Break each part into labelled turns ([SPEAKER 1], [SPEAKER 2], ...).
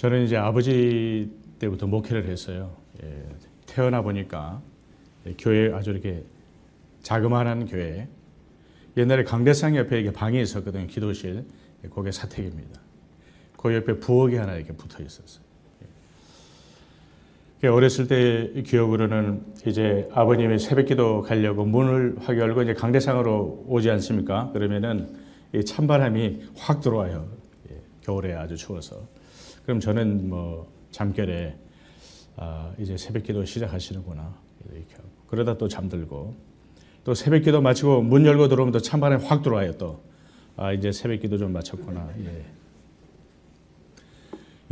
[SPEAKER 1] 저는 이제 아버지 때부터 목회를 했어요. 태어나 보니까 교회 아주 이렇게 자그마한 교회. 옛날에 강대상 옆에 이렇게 방이 있었거든요. 기도실. 그게 사택입니다. 그 옆에 부엌이 하나 이렇게 붙어 있었어요. 어렸을 때 기억으로는 이제 아버님이 새벽기도 가려고 문을 확 열고 이제 강대상으로 오지 않습니까? 그러면은 이 찬바람이 확 들어와요. 겨울에 아주 추워서. 그럼 저는 뭐 잠결에 이제 새벽기도 시작하시는구나 이렇게 하고 그러다 또 잠들고 또 새벽기도 마치고 문 열고 들어오면 또 찬바람이 확 들어와요. 또 이제 새벽기도 좀 마쳤구나.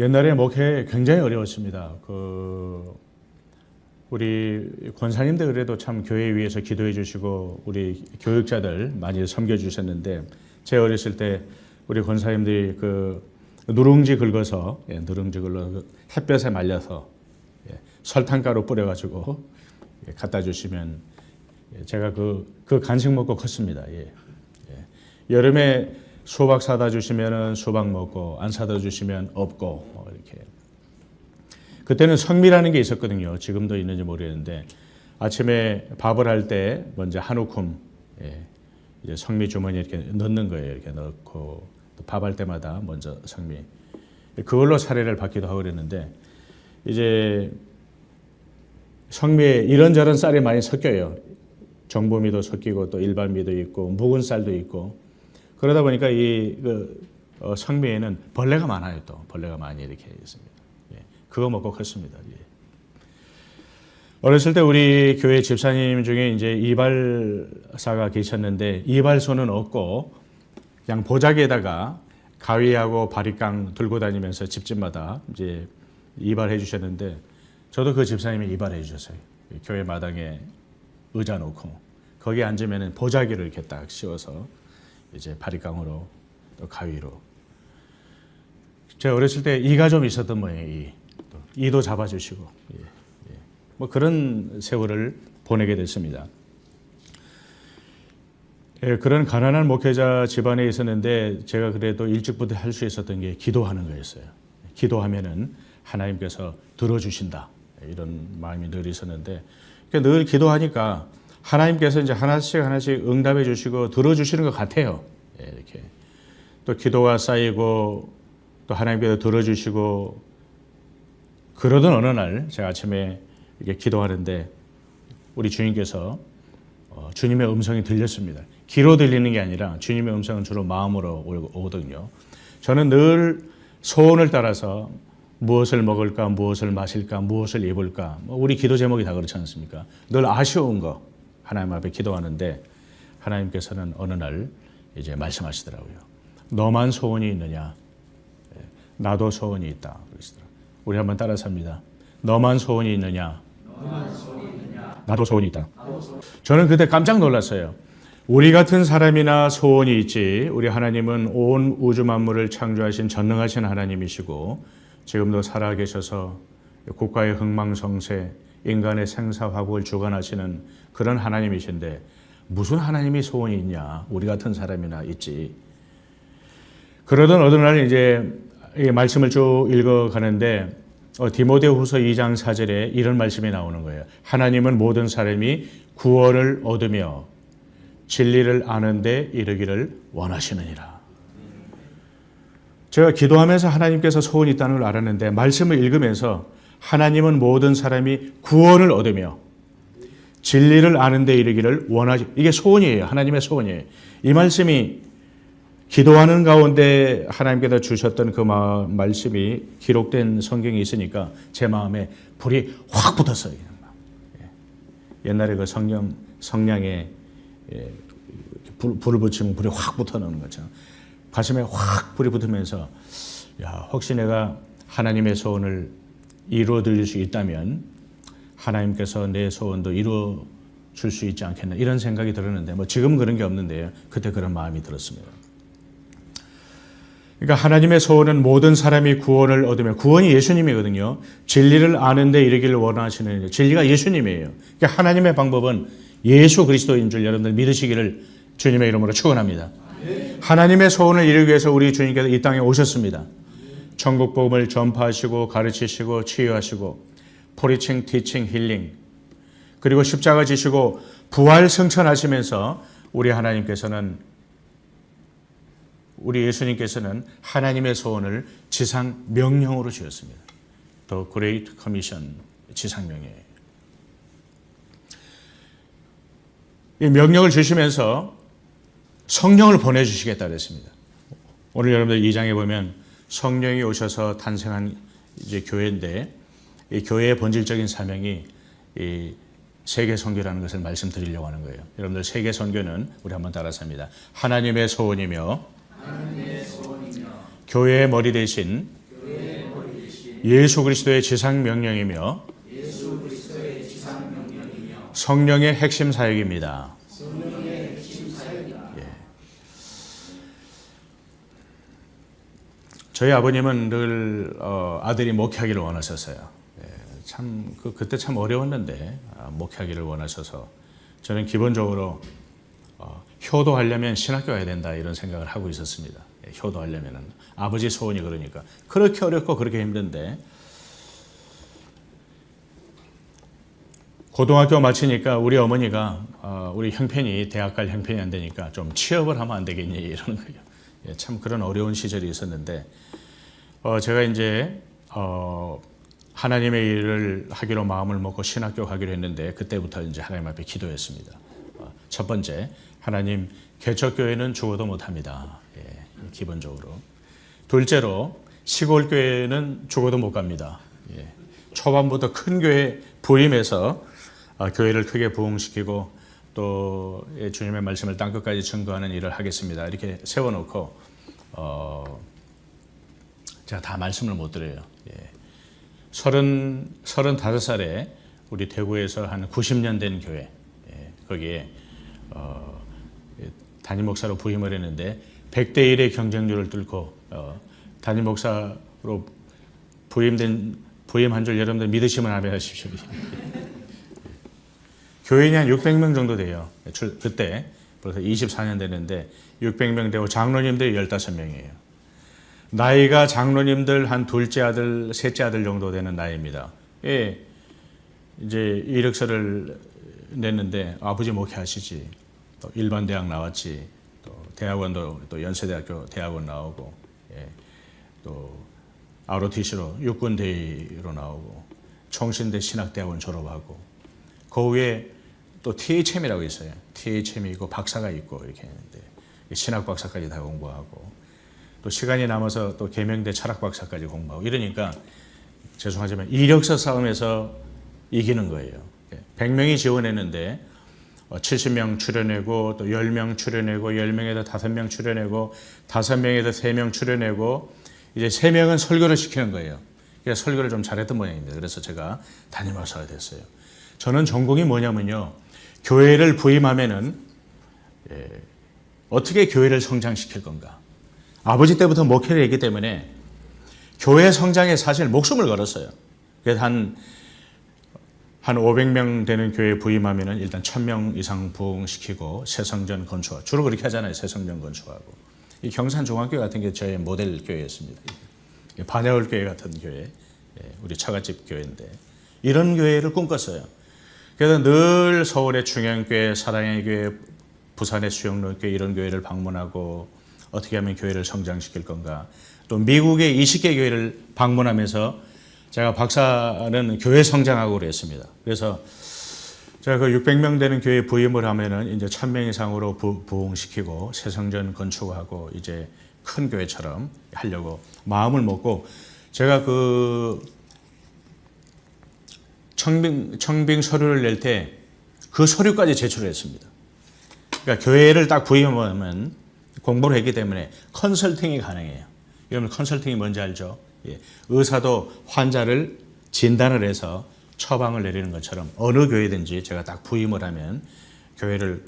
[SPEAKER 1] 옛날에 목회 굉장히 어려웠습니다. 우리 권사님들 그래도 참 교회 위해서 기도해 주시고 우리 교육자들 많이 섬겨 주셨는데 제 어렸을 때 우리 권사님들이 누룽지 긁어서 햇볕에 말려서 설탕가루 뿌려가지고 갖다 주시면 제가 그 간식 먹고 컸습니다. 여름에 수박 사다 주시면은 수박 먹고 안 사다 주시면 없고 이렇게. 그때는 성미라는 게 있었거든요. 지금도 있는지 모르겠는데 아침에 밥을 할 때 먼저 한 움큼 이제 성미 주머니에 이렇게 넣는 거예요. 이렇게 넣고 밥할 때마다 먼저 성미. 그걸로 사례를 받기도 하고 그랬는데 이제 성미에 이런저런 쌀이 많이 섞여요. 정보미도 섞이고 또 일반미도 있고 묵은 쌀도 있고 그러다 보니까 성미에는 벌레가 많아요. 또 벌레가 많이 이렇게 있습니다. 그거 먹고 컸습니다. 어렸을 때 우리 교회 집사님 중에 이제 이발사가 계셨는데 이발소는 없고 그냥 보자기에다가 가위하고 바리깡 들고 다니면서 집집마다 이제 이발해 주셨는데 저도 그 집사님이 이발해 주셨어요. 교회 마당에 의자 놓고 거기 앉으면 보자기를 이렇게 딱 씌워서 이제 바리깡으로 또 가위로. 제가 어렸을 때 이가 좀 있었던 모양이에요. 이도 잡아주시고 뭐 그런 세월을 보내게 됐습니다. 그런 가난한 목회자 집안에 있었는데 제가 그래도 일찍부터 할 수 있었던 게 기도하는 거였어요. 기도하면은 하나님께서 들어주신다 이런 마음이 늘 있었는데 늘 기도하니까 하나님께서 이제 하나씩 응답해 주시고 들어주시는 것 같아요. 이렇게 또 기도가 쌓이고 또 하나님께서 들어주시고 그러던 어느 날 제가 아침에 이렇게 기도하는데 우리 주님께서 주님의 음성이 들렸습니다. 귀로 들리는 게 아니라 주님의 음성은 주로 마음으로 오거든요. 저는 늘 소원을 따라서 무엇을 먹을까, 무엇을 마실까, 무엇을 입을까. 우리 기도 제목이 다 그렇지 않습니까? 늘 아쉬운 거 하나님 앞에 기도하는데 하나님께서는 어느 날 이제 말씀하시더라고요. 너만 소원이 있느냐? 나도 소원이 있다. 그러시더라고요. 우리 한번 따라서 합니다. 너만 소원이 있느냐? 나도 소원이 있다. 저는 그때 깜짝 놀랐어요. 우리 같은 사람이나 소원이 있지. 우리 하나님은 온 우주 만물을 창조하신 전능하신 하나님이시고 지금도 살아계셔서 국가의 흥망성쇠, 인간의 생사화복을 주관하시는 그런 하나님이신데 무슨 하나님이 소원이 있냐? 우리 같은 사람이나 있지. 그러던 어느 날 이제 이 말씀을 쭉 읽어가는데 디모데후서 2장 4절에 이런 말씀이 나오는 거예요. 하나님은 모든 사람이 구원을 얻으며 진리를 아는 데 이르기를 원하시느니라. 제가 기도하면서 하나님께서 소원이 있다는 걸 알았는데 말씀을 읽으면서 하나님은 모든 사람이 구원을 얻으며 진리를 아는 데 이르기를 원하시. 이게 소원이에요. 하나님의 소원이에요. 이 말씀이 기도하는 가운데 하나님께서 주셨던 그 말씀이 기록된 성경이 있으니까 제 마음에 불이 확 붙었어요. 옛날에 그 성냥에 불을 붙이면 불이 확 붙어나오는 것처럼 가슴에 확 불이 붙으면서 혹시 내가 하나님의 소원을 이루어 드릴 수 있다면 하나님께서 내 소원도 이루어 줄 수 있지 않겠나 이런 생각이 들었는데 뭐 지금은 그런 게 없는데요. 그때 그런 마음이 들었습니다. 그러니까 하나님의 소원은 모든 사람이 구원을 얻으며 구원이 예수님이거든요. 진리를 아는 데 이르기를 원하시는 진리가 예수님이에요. 그러니까 하나님의 방법은 예수 그리스도인 줄 여러분들 믿으시기를 주님의 이름으로 축원합니다. 하나님의 소원을 이루기 위해서 우리 주님께서 이 땅에 오셨습니다. 천국 복음을 전파하시고 가르치시고 치유하시고 프리칭, 티칭, 힐링, 그리고 십자가 지시고 부활 승천하시면서 우리 예수님께서는 하나님의 소원을 지상 명령으로 주셨습니다. The Great Commission, 지상 명령이에요. 이 명령을 주시면서 성령을 보내주시겠다 그랬습니다. 오늘 여러분들 2장에 보면 성령이 오셔서 탄생한 이제 교회인데, 이 교회의 본질적인 사명이 이 세계 선교라는 것을 말씀드리려고 하는 거예요. 여러분들 세계 선교는 우리 한번 따라서 합니다. 하나님의 소원이며 교회의 머리 대신 예수 그리스도의 지상 명령이며 성령의 핵심 사역입니다. 예. 저희 아버님은 늘 아들이 목회하기를 원하셨어요. 참 그때 참 어려웠는데 목회하기를 원하셔서 저는 기본적으로 효도하려면 신학교 가야 된다 이런 생각을 하고 있었습니다. 효도하려면은 아버지 소원이 그러니까 그렇게 어렵고 그렇게 힘든데 고등학교 마치니까 우리 어머니가 우리 형편이 대학 갈 형편이 안 되니까 좀 취업을 하면 안 되겠니 이러는 거예요. 참 그런 어려운 시절이 있었는데 제가 이제 하나님의 일을 하기로 마음을 먹고 신학교 가기로 했는데 그때부터 이제 하나님 앞에 기도했습니다. 첫 번째, 하나님 개척교회는 죽어도 못합니다. 기본적으로. 둘째로 시골 교회는 죽어도 못 갑니다. 초반부터 큰 교회 부임해서 교회를 크게 부흥시키고 또 주님의 말씀을 땅끝까지 증거하는 일을 하겠습니다. 이렇게 세워놓고 제가 다 말씀을 못 드려요. 35살에 우리 대구에서 한 90년 된 교회, 거기에 담임 목사로 부임을 했는데 100대 1의 경쟁률을 뚫고 담임 목사로 부임한 줄 여러분들 믿으시면 아멘 하십시오. 교인이 한 600명 정도 돼요. 그때 벌써 24년 됐는데 600명 되고 장로님들이 15명이에요. 나이가 장로님들 한 둘째 아들, 셋째 아들 정도 되는 나이입니다. 이제 이력서를 냈는데 아버지 목회하시지, 또 일반 대학 나왔지, 또 대학원도 또 연세대학교 대학원 나오고, 또 ROTC로 육군대위로 나오고, 총신대 신학대학원 졸업하고, 그 위에 또 THM이라고 있어요. THM이 있고 박사가 있고 이렇게 했는데 신학 박사까지 다 공부하고. 또 시간이 남아서 또 계명대 철학 박사까지 공부하고 이러니까 죄송하지만 이력서 싸움에서 이기는 거예요. 100명이 지원했는데 70명 출연하고 또 10명 출연하고 10명에서 5명 출연하고 5명에서 3명 출연하고 이제 3명은 설교를 시키는 거예요. 그래서 설교를 좀 잘했던 모양입니다. 그래서 제가 담임 목사가 됐어요. 저는 전공이 뭐냐면요. 교회를 부임하면은 어떻게 교회를 성장시킬 건가. 아버지 때부터 목회를 했기 때문에 교회 성장에 사실 목숨을 걸었어요. 그래서 한 500명 되는 교회에 부임하면은 일단 1000명 이상 부흥시키고 새성전 건축하고 주로 그렇게 하잖아요. 새성전 건축하고. 이 경산중앙교회 같은 게 저의 모델 교회였습니다. 반야울교회 같은 교회, 우리 처갓집 교회인데 이런 교회를 꿈꿨어요. 그래서 늘 서울의 중앙교회, 사랑의 교회, 부산의 수영로교회 이런 교회를 방문하고 어떻게 하면 교회를 성장시킬 건가. 또 미국의 20개 교회를 방문하면서 제가 박사는 교회 성장하고 그랬습니다. 그래서 제가 그 600명 되는 교회 부임을 하면은 이제 1000명 이상으로 부흥시키고 새성전 건축하고 이제 큰 교회처럼 하려고 마음을 먹고 제가 그 청빙 서류를 낼 때 그 서류까지 제출했습니다. 그러니까 교회를 딱 부임하면 공부를 했기 때문에 컨설팅이 가능해요. 여러분 컨설팅이 뭔지 알죠? 의사도 환자를 진단을 해서 처방을 내리는 것처럼 어느 교회든지 제가 딱 부임을 하면 교회를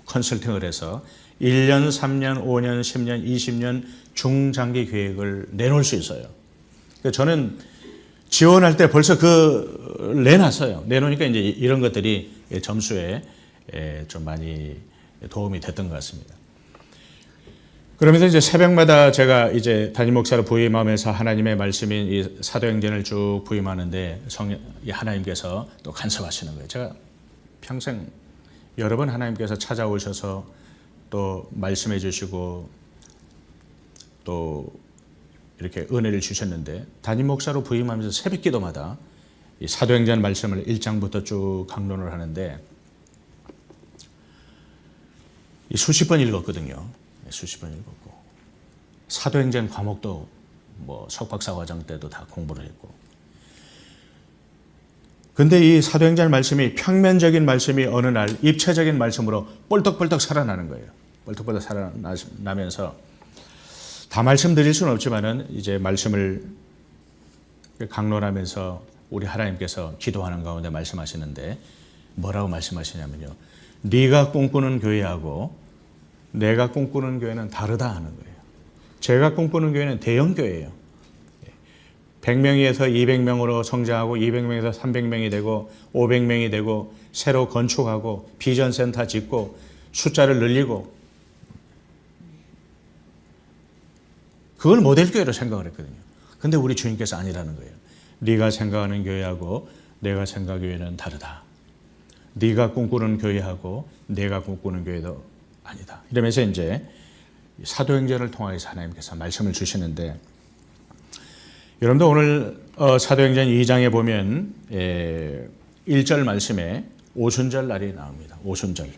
[SPEAKER 1] 컨설팅을 해서 1년, 3년, 5년, 10년, 20년 중장기 계획을 내놓을 수 있어요. 저는 지원할 때 벌써 내놨어요. 내놓으니까 이제 이런 것들이 점수에 좀 많이 도움이 됐던 것 같습니다. 그러면서 이제 새벽마다 제가 이제 담임 목사로 부임하면서 하나님의 말씀인 이 사도행전을 쭉 부임하는데 이 하나님께서 또 간섭하시는 거예요. 제가 평생 여러 번 하나님께서 찾아오셔서 또 말씀해 주시고 또 이렇게 은혜를 주셨는데 담임 목사로 부임하면서 새벽 기도마다 이 사도행전 말씀을 1장부터 쭉 강론을 하는데 수십 번 읽었거든요. 수십 번 읽었고 사도행전 과목도 뭐 석박사 과정 때도 다 공부를 했고 근데 이 사도행전 말씀이 평면적인 말씀이 어느 날 입체적인 말씀으로 뻘떡뻘떡 살아나는 거예요. 뻘떡뻘떡 살아나면서 다 말씀드릴 수는 없지만은 이제 말씀을 강론하면서 우리 하나님께서 기도하는 가운데 말씀하시는데 뭐라고 말씀하시냐면요. 네가 꿈꾸는 교회하고 내가 꿈꾸는 교회는 다르다 하는 거예요. 제가 꿈꾸는 교회는 대형 교회예요. 100명에서 200명으로 성장하고 200명에서 300명이 되고 500명이 되고 새로 건축하고 비전센터 짓고 숫자를 늘리고 그걸 모델교회로 생각을 했거든요. 근데 우리 주님께서 아니라는 거예요. 네가 생각하는 교회하고 내가 생각하는 교회는 다르다. 네가 꿈꾸는 교회하고 내가 꿈꾸는 교회도 아니다. 이러면서 이제 사도행전을 통해서 하나님께서 말씀을 주시는데 여러분도 오늘 사도행전 2장에 보면 1절 말씀에 오순절 날이 나옵니다. 오순절.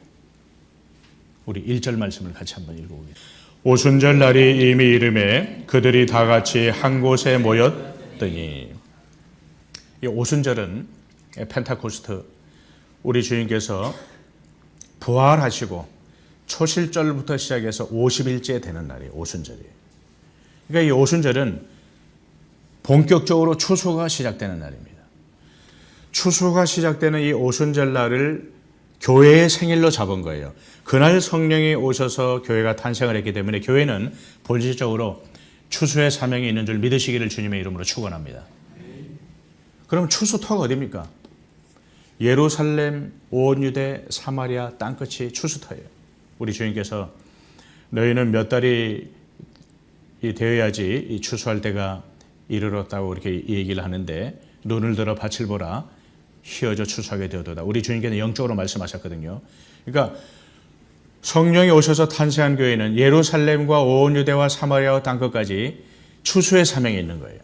[SPEAKER 1] 우리 1절 말씀을 같이 한번 읽어보겠습니다. 오순절 날이 이미 이름에 그들이 다 같이 한 곳에 모였더니 이 오순절은 펜타코스트 우리 주님께서 부활하시고 초실절부터 시작해서 50일째 되는 날이에요. 오순절이에요. 그러니까 이 오순절은 본격적으로 추수가 시작되는 날입니다. 추수가 시작되는 이 오순절 날을 교회의 생일로 잡은 거예요. 그날 성령이 오셔서 교회가 탄생을 했기 때문에 교회는 본질적으로 추수의 사명이 있는 줄 믿으시기를 주님의 이름으로 축원합니다. 그럼 추수터가 어디입니까? 예루살렘, 온 유대, 사마리아 땅끝이 추수터예요. 우리 주님께서 너희는 몇 달이 되어야지 이 추수할 때가 이르렀다고 이렇게 얘기를 하는데 눈을 들어 밭을 보라 희어져 추수하게 되어도다. 우리 주님께서 영적으로 말씀하셨거든요. 그러니까 성령이 오셔서 탄생한 교회는 예루살렘과 온 유대와 사마리아와 땅끝까지 추수의 사명이 있는 거예요.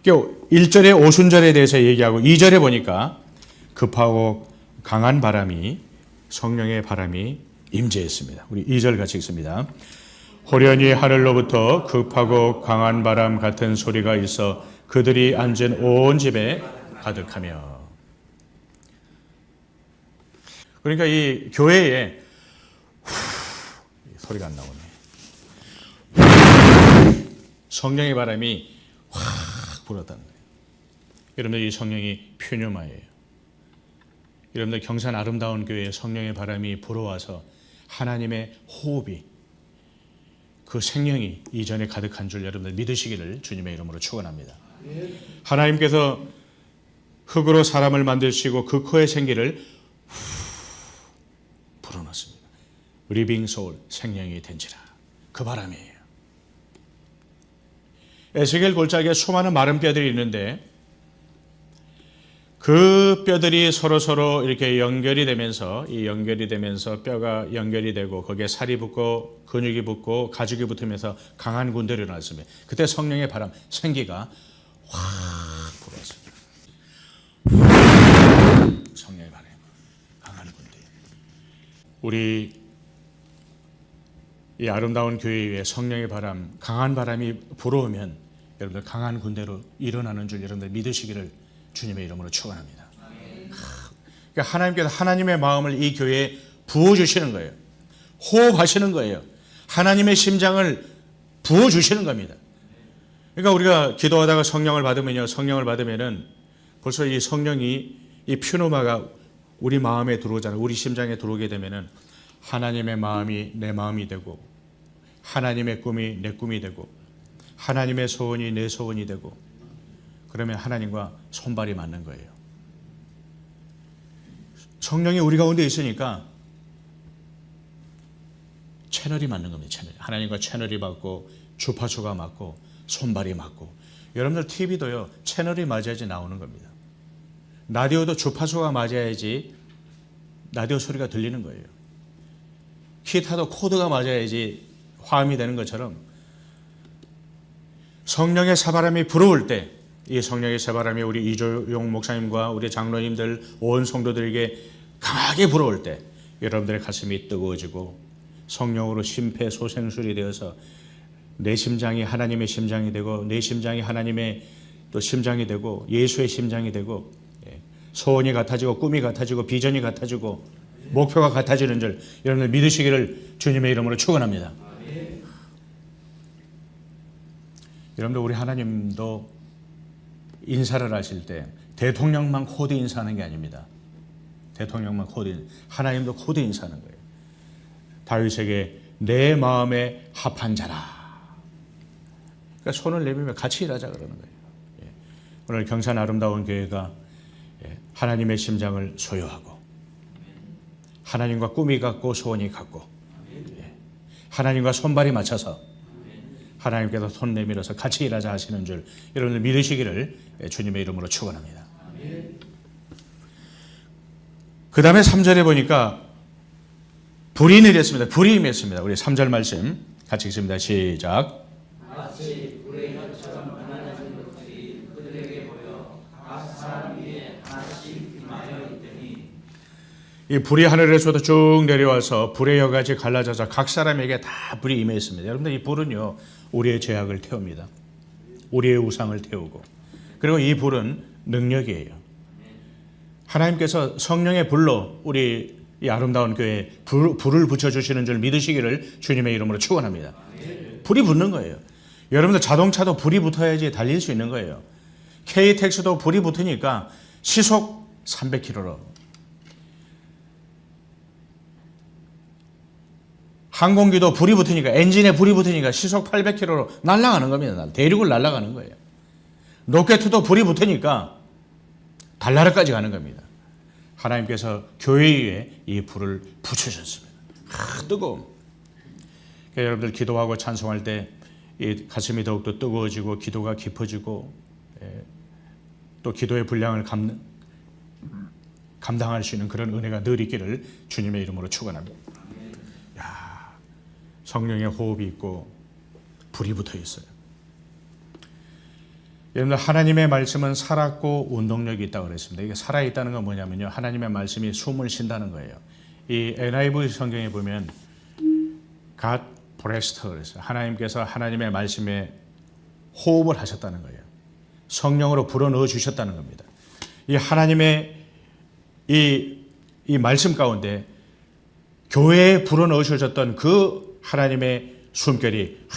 [SPEAKER 1] 1절에 오순절에 대해서 얘기하고 2절에 보니까 급하고 강한 바람이 성령의 바람이 임재했습니다. 우리 2절 같이 읽습니다. 호련히 하늘로부터 급하고 강한 바람 같은 소리가 있어 그들이 앉은 온 집에 가득하며. 그러니까 이 교회에 소리가 안 나오네. 성령의 바람이 확 불었다는 거예요. 여러분들 이 성령이 퓨뉴마예요. 여러분들 경산 아름다운 교회에 성령의 바람이 불어와서 하나님의 호흡이 그 생명이 이전에 가득한 줄 여러분들 믿으시기를 주님의 이름으로 축원합니다. 하나님께서 흙으로 사람을 만드시고 그 코에 생기를 불어넣습니다. 리빙 소울, 생명이 된지라. 그 바람이에요. 에스겔 골짜기에 수많은 마른 뼈들이 있는데 그 뼈들이 서로 이렇게 연결이 되면서 뼈가 연결이 되고 거기에 살이 붙고 근육이 붙고 가죽이 붙으면서 강한 군대를 일어났습니다. 그때 성령의 바람, 생기가 확 불어왔습니다. 성령의 바람, 강한 군대. 우리 이 아름다운 교회 위에 성령의 바람, 강한 바람이 불어오면 여러분들 강한 군대로 일어나는 줄 여러분들 믿으시기를 주님의 이름으로 축원합니다. 그러니까 하나님께서 하나님의 마음을 이 교회에 부어주시는 거예요. 호흡하시는 거예요. 하나님의 심장을 부어주시는 겁니다. 그러니까 우리가 기도하다가 성령을 받으면은 벌써 이 성령이 이 퓨노마가 우리 마음에 들어오잖아요. 우리 심장에 들어오게 되면은 하나님의 마음이 내 마음이 되고 하나님의 꿈이 내 꿈이 되고 하나님의 소원이 내 소원이 되고 그러면 하나님과 손발이 맞는 거예요. 성령이 우리 가운데 있으니까 채널이 맞는 겁니다. 채널. 하나님과 채널이 맞고 주파수가 맞고 손발이 맞고. 여러분들 TV도요. 채널이 맞아야지 나오는 겁니다. 라디오도 주파수가 맞아야지 라디오 소리가 들리는 거예요. 기타도 코드가 맞아야지 화음이 되는 것처럼 성령의 새바람이 불어올 때 이 성령의 새바람이 우리 이조용 목사님과 우리 장로님들 온 성도들에게 강하게 불어올 때 여러분들의 가슴이 뜨거워지고 성령으로 심폐소생술이 되어서 내 심장이 하나님의 심장이 되고 내 심장이 하나님의 또 심장이 되고 예수의 심장이 되고 소원이 같아지고 꿈이 같아지고 비전이 같아지고 목표가 같아지는 줄 여러분들 믿으시기를 주님의 이름으로 축원합니다. 여러분들 우리 하나님도 인사를 하실 때 대통령만 코드 인사하는 게 아닙니다. 대통령만 코드, 하나님도 코드 인사하는 거예요. 다윗에게 내 마음에 합한 자라. 그러니까 손을 내밀며 같이 일하자 그러는 거예요. 오늘 경산 아름다운 교회가 하나님의 심장을 소유하고 하나님과 꿈이 같고 소원이 같고 하나님과 손발이 맞춰서 하나님께서 손 내밀어서 같이 일하자 하시는 줄 여러분들 믿으시기를 주님의 이름으로 축원합니다. 그 다음에 3절에 보니까 불이 내렸습니다. 불이 임했습니다. 우리 3절 말씀 같이 읽습니다. 시작.
[SPEAKER 2] 마치 불의 혀처럼 많아진 것들이 그들에게 보여 각 사람 위에 하나씩 임하여 있더니
[SPEAKER 1] 이 불이 하늘에서도 쭉 내려와서 불의 여같이 갈라져서 각 사람에게 다 불이 임했습니다. 여러분들 이 불은요 우리의 죄악을 태웁니다. 우리의 우상을 태우고 그리고 이 불은 능력이에요. 하나님께서 성령의 불로 우리 이 아름다운 교회에 불을 붙여주시는 줄 믿으시기를 주님의 이름으로 축원합니다. 불이 붙는 거예요. 여러분들 자동차도 불이 붙어야지 달릴 수 있는 거예요. KTX도 불이 붙으니까 시속 300km로 항공기도 불이 붙으니까 엔진에 불이 붙으니까 시속 800km로 날아가는 겁니다. 대륙을 날아가는 거예요. 로켓도 불이 붙으니까 달나라까지 가는 겁니다. 하나님께서 교회 위에 이 불을 붙여주셨습니다. 뜨거움. 그러니까 여러분들 기도하고 찬송할 때 이 가슴이 더욱더 뜨거워지고 기도가 깊어지고 또 기도의 분량을 감당할 수 있는 그런 은혜가 늘 있기를 주님의 이름으로 축원합니다. 야, 성령의 호흡이 있고 불이 붙어 있어요. 여러분들 하나님의 말씀은 살았고 운동력이 있다고 그랬습니다. 이게 살아있다는 건 뭐냐면요. 하나님의 말씀이 숨을 쉰다는 거예요. 이 NIV 성경에 보면 God breathed 그랬어요. 하나님께서 하나님의 말씀에 호흡을 하셨다는 거예요. 성령으로 불어넣어 주셨다는 겁니다. 이 하나님의 이 말씀 가운데 교회에 불어넣어 주셨던 그 하나님의 숨결이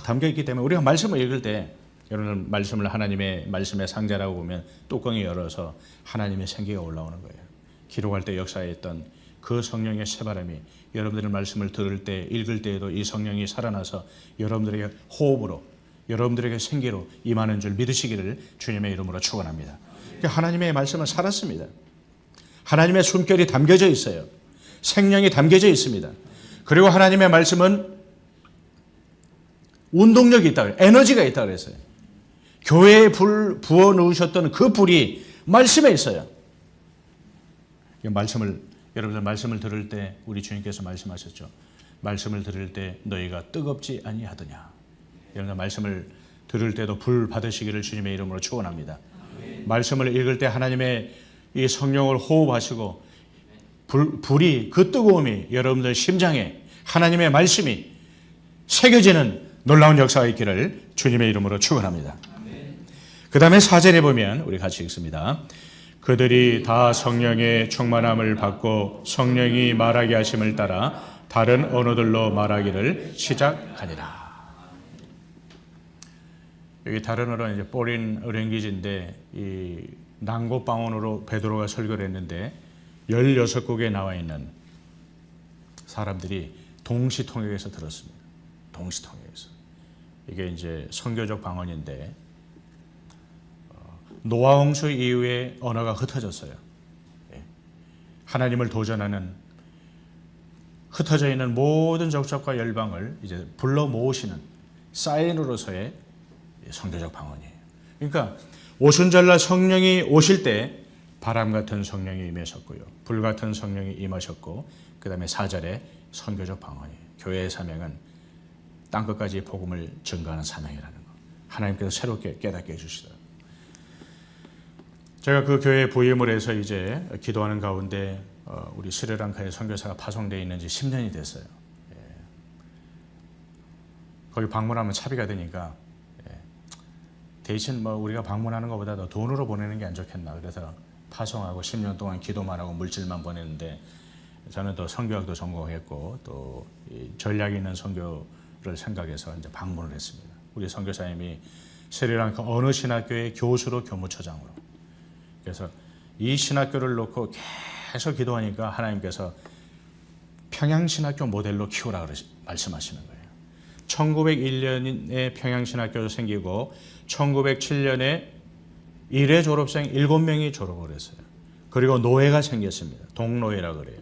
[SPEAKER 1] 담겨 있기 때문에 우리가 말씀을 읽을 때 여러분 말씀을 하나님의 말씀의 상자라고 보면 뚜껑이 열어서 하나님의 생기가 올라오는 거예요. 기록할 때 역사했던 그 성령의 새바람이 여러분들의 말씀을 들을 때 읽을 때에도 이 성령이 살아나서 여러분들에게 호흡으로 여러분들에게 생기로 임하는 줄 믿으시기를 주님의 이름으로 축원합니다. 하나님의 말씀은 살았습니다. 하나님의 숨결이 담겨져 있어요. 생명이 담겨져 있습니다. 그리고 하나님의 말씀은 운동력이 있다, 에너지가 있다 그랬어요. 교회에 불 부어 넣으셨던 그 불이 말씀에 있어요. 여러분들 말씀을 들을 때 우리 주님께서 말씀하셨죠. 말씀을 들을 때 너희가 뜨겁지 아니하더냐. 여러분들 말씀을 들을 때도 불 받으시기를 주님의 이름으로 축원합니다. 말씀을 읽을 때 하나님의 이 성령을 호흡하시고 불이 그 뜨거움이 여러분들 심장에 하나님의 말씀이 새겨지는 놀라운 역사가 있기를 주님의 이름으로 축원합니다. 그 다음에 4절에 보면 우리 같이 읽습니다. 그들이 다 성령의 충만함을 받고 성령이 말하게 하심을 따라 다른 언어들로 말하기를 시작하니라. 여기 다른 언어는 이제 포린 랭귀지인데 이 난고방언으로 베드로가 설교를 했는데 16국에 나와 있는 사람들이 동시통역에서 들었습니다. 동시통역에서. 이게 이제 선교적 방언인데 노아 홍수 이후에 언어가 흩어졌어요. 하나님을 도전하는 흩어져 있는 모든 족속과 열방을 이제 불러 모으시는 사인으로서의 선교적 방언이에요. 그러니까 오순절날 성령이 오실 때 바람 같은 성령이 임하셨고요. 불 같은 성령이 임하셨고 그다음에 4절에 선교적 방언이에요. 교회의 사명은 땅끝까지 복음을 증거하는 사명이라는 거. 하나님께서 새롭게 깨닫게 해주시더라고요. 제가 그 교회에 부임을 해서 이제 기도하는 가운데 우리 스리랑카에 선교사가 파송되어 있는 지 10년이 됐어요. 거기 방문하면 차비가 되니까 대신 우리가 방문하는 것보다 더 돈으로 보내는 게 안 좋겠나. 그래서 파송하고 10년 동안 기도만 하고 물질만 보냈는데 저는 또 선교학도 전공했고 또 전략 있는 선교를 생각해서 이제 방문을 했습니다. 우리 선교사님이 스리랑카 어느 신학교의 교수로 교무처장으로. 그래서 이 신학교를 놓고 계속 기도하니까 하나님께서 평양신학교 모델로 키우라 말씀하시는 거예요. 1901년에 평양신학교가 생기고 1907년에 일회 졸업생 7명이 졸업을 했어요. 그리고 노회가 생겼습니다. 동노회라고 그래요.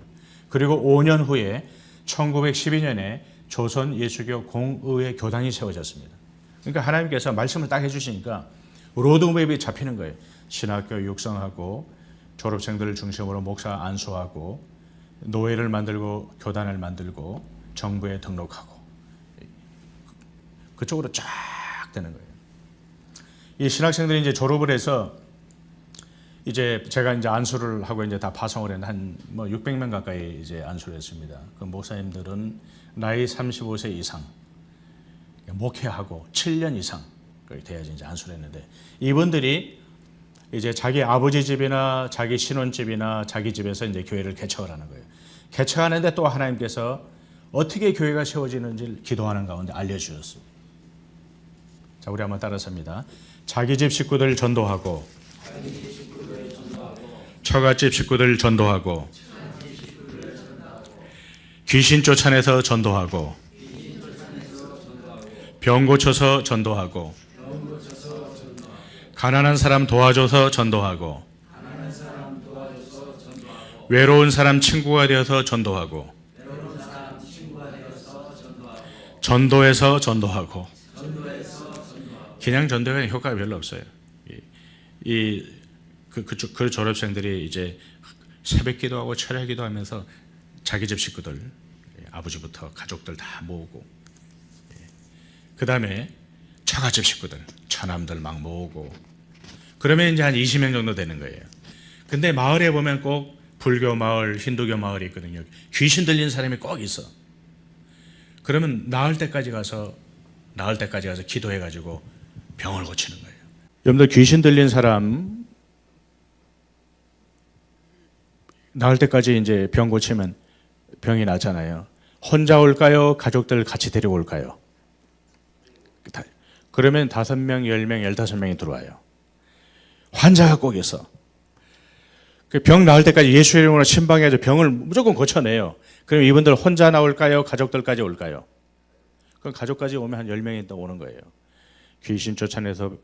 [SPEAKER 1] 그리고 5년 후에 1912년에 조선 예수교 공의회 교단이 세워졌습니다. 그러니까 하나님께서 말씀을 딱 해주시니까 로드맵이 잡히는 거예요. 신학교 육성하고 졸업생들을 중심으로 목사 안수하고 노회를 만들고 교단을 만들고 정부에 등록하고 그쪽으로 쫙 되는 거예요. 이 신학생들이 이제 졸업을 해서 이제 제가 이제 안수를 하고 이제 다 파송을 했는데 한 600명 가까이 이제 안수를 했습니다. 그 목사님들은 나이 35세 이상 목회하고 7년 이상 돼야지 이제 안수를 했는데 이분들이 이제 자기 아버지 집이나 자기 신혼집이나 자기 집에서 이제 교회를 개척을 하는 거예요. 개척하는데 또 하나님께서 어떻게 교회가 세워지는지 기도하는 가운데 알려주셨어요. 자, 우리 한번 따라서입니다. 자기 집 식구들 전도하고, 처갓집 식구들 전도하고, 귀신 쫓아내서 전도하고, 병 고쳐서 전도하고, 가난한 사람 도와줘서 전도하고, 외로운 사람 친구가 되어서 전도하고, 전도해서 전도하고. 그냥 전도가 효과가 별로 없어요. 그 졸업생들이 이제 새벽 기도하고 철야 기도하면서 자기 집 식구들, 아버지부터 가족들 다 모으고, 그 다음에 처갓집 식구들, 처남들 막 모으고, 그러면 이제 한 20명 정도 되는 거예요. 근데 마을에 보면 꼭 불교 마을, 힌두교 마을이 있거든요. 귀신 들린 사람이 꼭 있어. 그러면 나을 때까지 가서 기도해가지고 병을 고치는 거예요. 여러분들 귀신 들린 사람 나을 때까지 이제 병 고치면 병이 낫잖아요. 혼자 올까요? 가족들 같이 데리고 올까요? 그러면 5명, 10명, 15명이 들어와요. 환자가 꼭 있어. 병 나을 때까지 예수 이름으로 침방해서 병을 무조건 고쳐내요. 그럼 이분들 혼자 나올까요? 가족들까지 올까요? 그럼 가족까지 오면 한 10명이 또 오는 거예요. 귀신 쫓아내서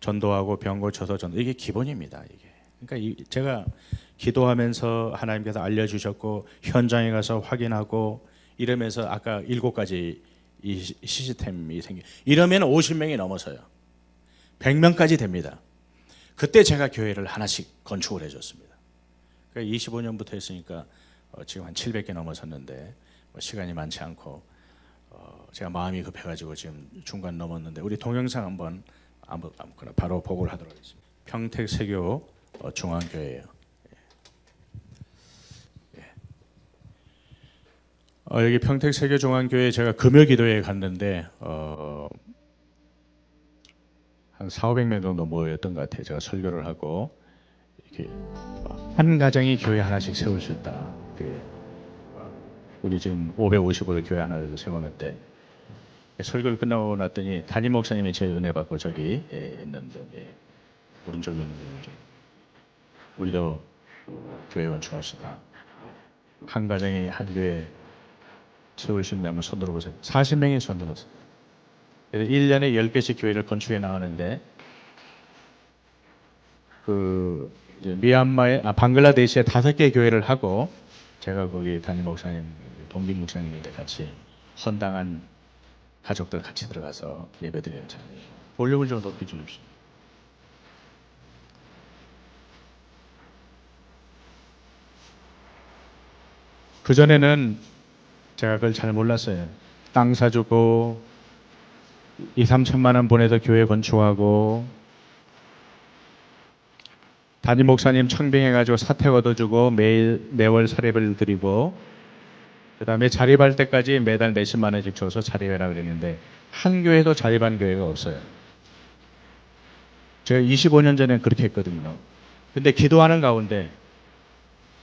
[SPEAKER 1] 전도하고 병 고쳐서 전도. 이게 기본입니다. 이게. 그러니까 제가 기도하면서 하나님께서 알려주셨고 현장에 가서 확인하고 이러면서 아까 7가지 이 시스템이 이러면 50명이 넘어서요. 100명까지 됩니다. 그때 제가 교회를 하나씩 건축을 해줬습니다. 그러니까 25년부터 했으니까 지금 한 700개 넘어섰는데 시간이 많지 않고 제가 마음이 급해가지고 지금 중간 넘었는데 우리 동영상 한번 아무거나 바로 보고를 하도록 하겠습니다. 평택세교 중앙교회예요. 여기 평택세교 중앙교회 제가 금요기도에 갔는데 한 400~500명 정도 모였던 것 같아요. 제가 설교를 하고 이렇게 한 가정이 교회 하나씩 세울 수 있다. 우리 지금 555도 교회 하나를 세우는데 설교를 끝나고 났더니 담임 목사님이 제 은혜 받고 저기 있는데 오른쪽에 있는 우리도 교회 원충합시다. 한 가정이 한 교회 세울 수 있다면 손 들어보세요. 40명이 손 들었어요. 그래서 1년에 10개씩 교회를 건축해 나가는데 미얀마에 방글라데시에 5개 교회를 하고 제가 거기 담임 목사님, 동빈 목사님인데 같이 헌당한 가족들 같이 들어가서 예배드리는 자리. 볼륨을 좀 높이 주십시오. 그전에는 제가 그걸 잘 몰랐어요. 땅 사주고 2, 3천만 원 보내서 교회 건축하고 담임 목사님 청빙해가지고 사택 얻어주고 매월 사례를 드리고 그 다음에 자립할 때까지 매달 몇십만 원씩 줘서 자립해라 그랬는데 한 교회도 자립한 교회가 없어요. 제가 25년 전에 그렇게 했거든요. 근데 기도하는 가운데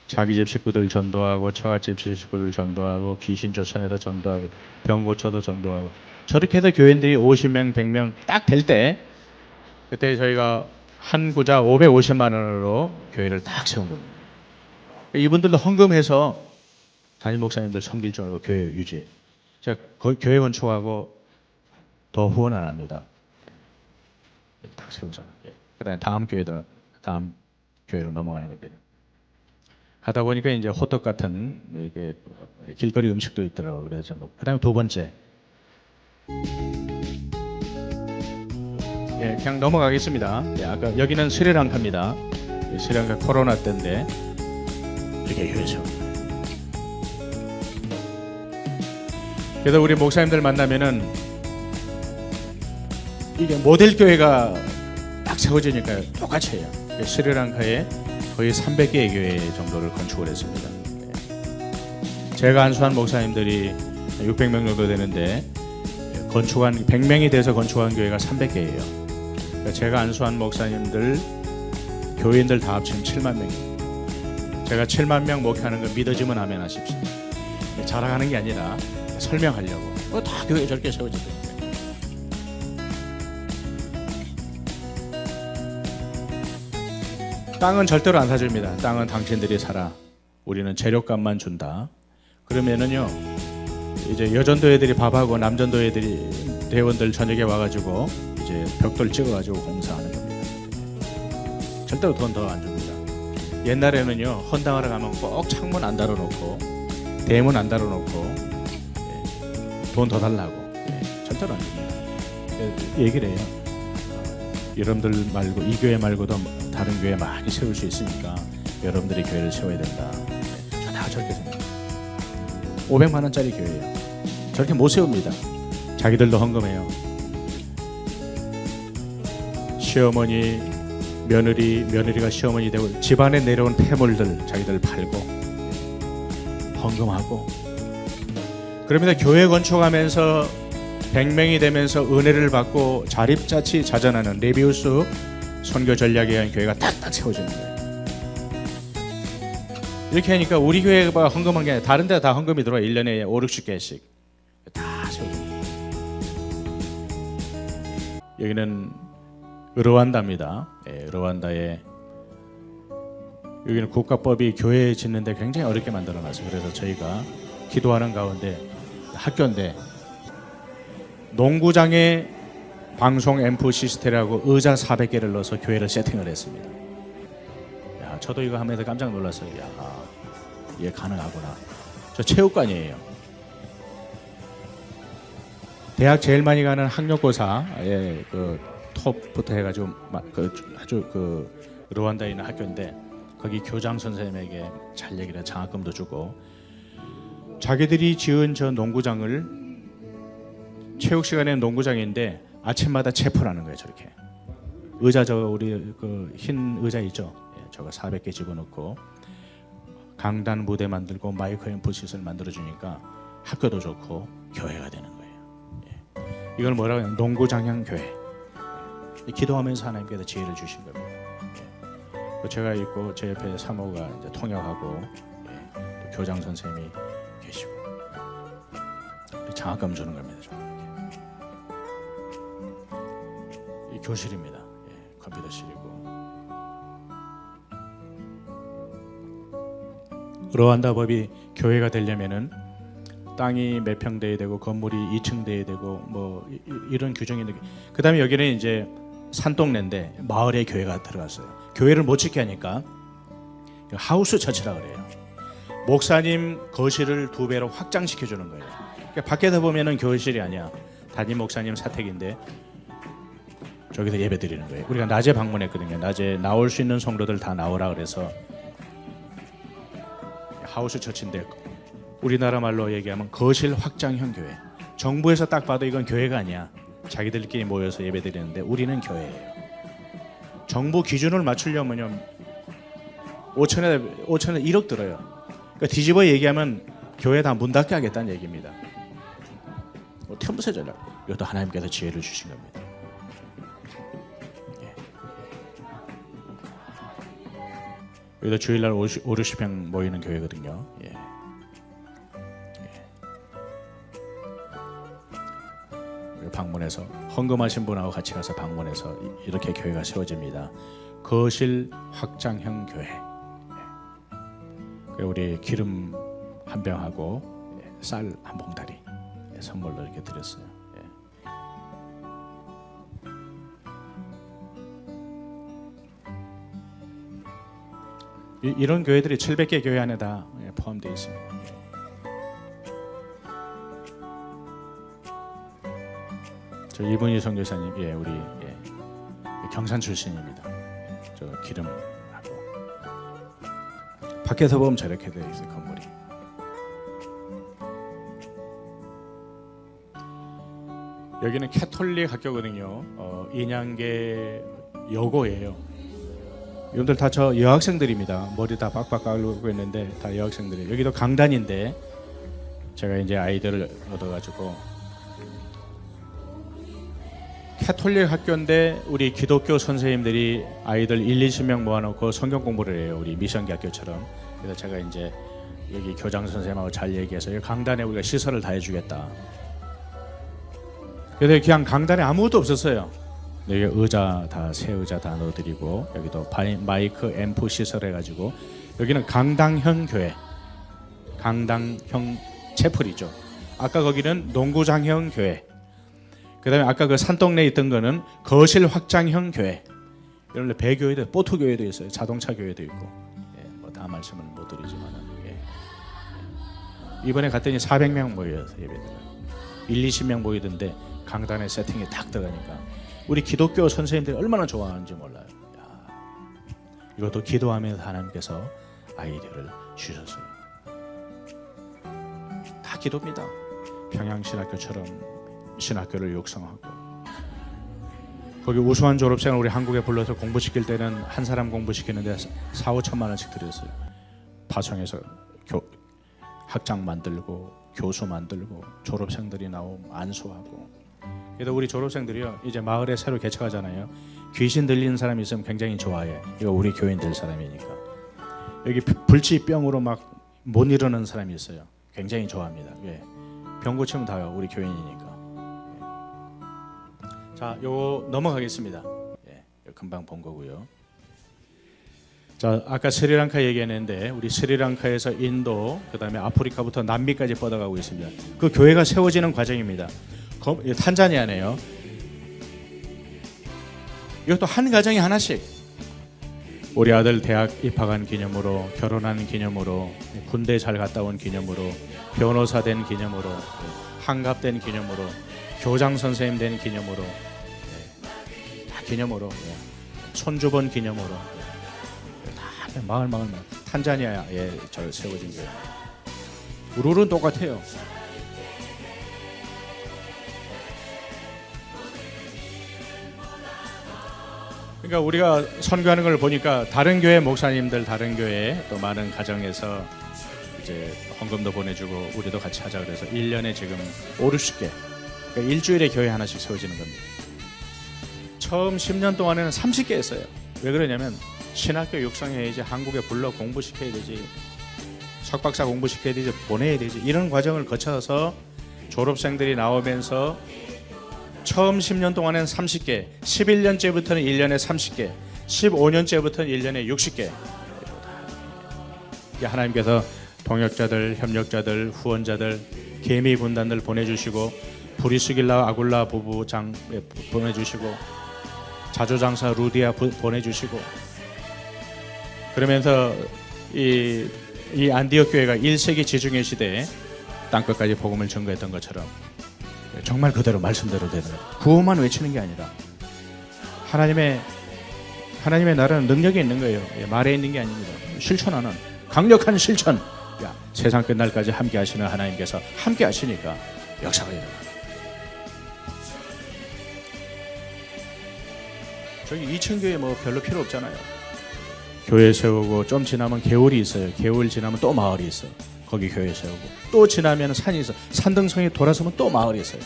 [SPEAKER 1] 자기 집 식구들 전도하고 처갓집 식구들 전도하고 귀신 쫓아내다 전도하고 병 고쳐도 전도하고 저렇게 해서 교인들이 50명 100명 딱 될 때 그때 저희가 한 구자 550만 원으로 교회를 딱 세운 겁니다. 이분들도 헌금해서 담임 목사님들 섬길 줄 알고 교회 유지. 제가 교회 건축하고 더 후원 안 합니다. 딱 세우자. 그다음에 다음 교회로 넘어가는 거예요. 하다 보니까 이제 호떡 같은 이게 길거리 음식도 있더라고요. 그래서 그다음에 두 번째. 예, 그냥 넘어가겠습니다. 예, 아까 여기는 스리랑카입니다. 예, 스리랑카 코로나 때인데 이렇게 교회죠. 그래서 우리 목사님들 만나면은 이게 모델 교회가 딱 세워지니까 똑같이 해요. 스리랑카에 거의 300개의 교회 정도를 건축을 했습니다. 제가 안수한 목사님들이 600명 정도 되는데 건축한 100명이 돼서 건축한 교회가 300개예요. 제가 안수한 목사님들 교인들 다 합치면 7만 명이에요. 제가 7만 명 목회하는 거 믿어지면 아멘 하십시오. 자랑하는 게 아니라 설명하려고. 다 교회 저렇게 세워지더라고요. 땅은 절대로 안 사줍니다. 땅은 당신들이 사라. 우리는 재료값만 준다. 그러면은요, 이제 여전도 애들이 밥하고 남전도 애들이 대원들 저녁에 와가지고 이제 벽돌 찍어가지고 공사하는 겁니다. 절대로 돈 더 안 줍니다. 옛날에는요, 헌당하러 가면 꼭 창문 안 달아놓고 대문 안 달아놓고 돈 더 달라고 절대로 안 줍니다. 얘기를 해요. 여러분들 말고 이 교회 말고도 다른 교회 많이 세울 수 있으니까 여러분들이 교회를 세워야 된다. 다 저렇게 생각해요. 500만 원짜리 교회예요. 저렇게 못 세웁니다. 자기들도 헌금해요. 시어머니, 며느리가 시어머니 되고 집안에 내려온 폐물들 자기들 팔고 헌금하고 그러면서 교회 건축하면서 100명이 되면서 은혜를 받고 자립자치 자전하는 레비우스 선교 전략에 의한 교회가 딱딱 세워지는 거예요. 이렇게 하니까 우리 교회가 헌금한 게 아니라 다른 데 다 헌금이 들어와 1년에 5, 60개씩 다 세워집니다. 여기는 르완다입니다. 르완다에 여기는 국가법이 교회 짓는데 굉장히 어렵게 만들어놨어요. 그래서 저희가 기도하는 가운데 학교인데 농구장에 방송 앰프 시스템하고 의자 400개를 넣어서 교회를 세팅을 했습니다. 야, 저도 이거 하면서 깜짝 놀랐어요. 야, 이게 가능하구나. 저 체육관이에요. 대학 제일 많이 가는 학력고사에 그 톱부터 해가지고 아주 그 르완다에 있는 학교인데 거기 교장 선생님에게 잘 얘기를 장학금도 주고 자기들이 지은 저 농구장을 체육 시간에는 농구장인데 아침마다 체포하는 거예요. 저렇게 의자 저 우리 그 흰 의자 있죠. 저거 400개 집어넣고 강단 무대 만들고 마이크 앰프 시설 만들어 주니까 학교도 좋고 교회가 되는 거예요. 이걸 뭐라고 해요? 농구장형 교회. 기도하면서 하나님께서 지혜를 주신 겁니다. 제가 있고 제 옆에 사모가 이제 통역하고 또 교장 선생님이 계시고 장학금 주는 겁니다. 이 교실입니다. 컴퓨터실이고 르완다 법이 교회가 되려면은 땅이 몇 평 돼야 되고 건물이 2층 돼야 되고 뭐 이런 규정이 있는데 그다음에 여기는 이제 산동네인데 마을에 교회가 들어갔어요. 교회를 못 짓게 하니까 하우스 처치라 그래요. 목사님 거실을 2배로 확장시켜 주는 거예요. 그러니까 밖에서 보면은 교실이 아니야. 담임 목사님 사택인데 저기서 예배 드리는 거예요. 우리가 낮에 방문했거든요. 낮에 나올 수 있는 성도들 다 나오라 그래서 하우스 처치인데 우리나라 말로 얘기하면 거실 확장형 교회. 정부에서 딱 봐도 이건 교회가 아니야. 자기들끼리 모여서 예배 드리는데 우리는 교회예요. 정부 기준을 맞추려면요 5천에 1억 들어요. 그러니까 뒤집어 얘기하면 교회 다 문 닫게 하겠다는 얘기입니다. 틈새잖아요. 이것도 하나님께서 지혜를 주신 겁니다. 여기도 주일날 50명 모이는 교회거든요. 예. 방문해서 헌금하신 분하고 같이 가서 방문해서 이렇게 교회가 세워집니다. 거실 확장형 교회. 우리 기름 한 병하고 쌀 한 봉다리 선물로 이렇게 드렸어요. 이런 교회들이 700개 교회 안에 다 포함되어 있습니다. 저 이분희 선교사님, 우리 경산 출신입니다. 저 기름하고 밖에서 보면 저렇게 되어 있어요. 건물이. 여기는 캐톨릭 학교거든요. 인양계 여고예요. 이분들 다 저 여학생들입니다. 머리 다 빡빡 깔고 있는데 다 여학생들이에요. 여기도 강단인데 제가 이제 아이들을 얻어가지고 캐톨릭 학교인데 우리 기독교 선생님들이 아이들 20명 모아놓고 성경 공부를 해요. 우리 미션기 학교처럼. 그래서 제가 이제 여기 교장 선생님하고 잘 얘기해서 여기 강단에 우리가 시설을 다 해주겠다. 그래서 그냥 강단에 아무것도 없었어요. 여기 의자 다 새 의자 다 넣어드리고 여기도 마이크 앰프 시설 해가지고 여기는 강당형 교회, 강당형 채플이죠. 아까 거기는 농구장형 교회. 그다음에 아까 그 산동네에 있던 거는 거실 확장형 교회. 이런 데 배교회도, 보트 교회도 있어요. 자동차 교회도 있고. 뭐 다 말씀을 못 드리지만은 이번에 갔더니 400명 모여서 예배드려요. 20명 모이던데 강단에 세팅이 딱 들어가니까 우리 기독교 선생님들이 얼마나 좋아하는지 몰라요. 이것도 기도하면서 하나님께서 아이디어를 주셨어요. 다 기도입니다. 평양신학교처럼 신학교를 육성하고 거기 우수한 졸업생을 우리 한국에 불러서 공부시킬 때는 한 사람 공부시키는데 4-5천만 원씩 들였어요. 파송해서 학장 만들고 교수 만들고 졸업생들이 나오면 안수하고. 그래도 우리 졸업생들이요 이제 마을에 새로 개척하잖아요. 귀신 들리는 사람이 있으면 굉장히 좋아해. 이거 우리 교인 될 사람이니까. 여기 불치병으로 막 못 일어나는 사람이 있어요. 굉장히 좋아합니다. 병 고치면 다요. 우리 교인이니까. 자, 요거 넘어가겠습니다. 금방 본 거고요. 자, 아까 스리랑카 얘기했는데 우리 스리랑카에서 인도, 그다음에 아프리카부터 남미까지 뻗어가고 있습니다. 그 교회가 세워지는 과정입니다. 탄자니아네요. 이것도 한 가정에 하나씩. 우리 아들 대학 입학한 기념으로, 결혼한 기념으로, 군대 잘 갔다 온 기념으로, 변호사 된 기념으로, 한갑된 기념으로, 교장 선생님 된 기념으로, 다 기념으로, 손주본 기념으로, 다 마을 탄자니아에 저 세워진 거예요. 룰은 똑같아요. 그러니까 우리가 선교하는 걸 보니까 다른 교회 목사님들, 다른 교회 또 많은 가정에서 이제 헌금도 보내주고 우리도 같이 하자 그래서 1년에 지금 50개, 그러니까 일주일에 교회 하나씩 세워지는 겁니다. 처음 10년 동안에는 30개 했어요. 왜 그러냐면 신학교 육성해야지, 한국에 불러 공부시켜야 되지, 석박사 공부시켜야 되지, 보내야 되지, 이런 과정을 거쳐서 졸업생들이 나오면서 처음 10년 동안에는 30개, 11년째부터는 1년에 30개, 15년째부터는 1년에 60개. 하나님께서 동역자들, 협력자들, 후원자들, 개미 군단들 보내주시고 브리스길라 아굴라 부부장 보내주시고 자조장사 루디아 보내주시고 그러면서 이 이 안디옥 교회가 1세기 지중해 시대에 땅끝까지 복음을 전거했던 것처럼 정말 그대로 말씀대로 되는 구호만 외치는 게 아니라 하나님의 나라는 능력이 있는 거예요. 말에 있는 게 아닙니다. 실천하는 강력한 실천. 세상 끝날까지 함께 하시는 하나님께서 함께 하시니까 역사가 일어나. 저기 2층 교회 뭐 별로 필요 없잖아요. 교회 세우고 좀 지나면 개울이 있어요. 개울 지나면 또 마을이 있어. 거기 교회 세우고 또 지나면 산이 있어. 산등성이 돌아서면 또 마을이 있어요.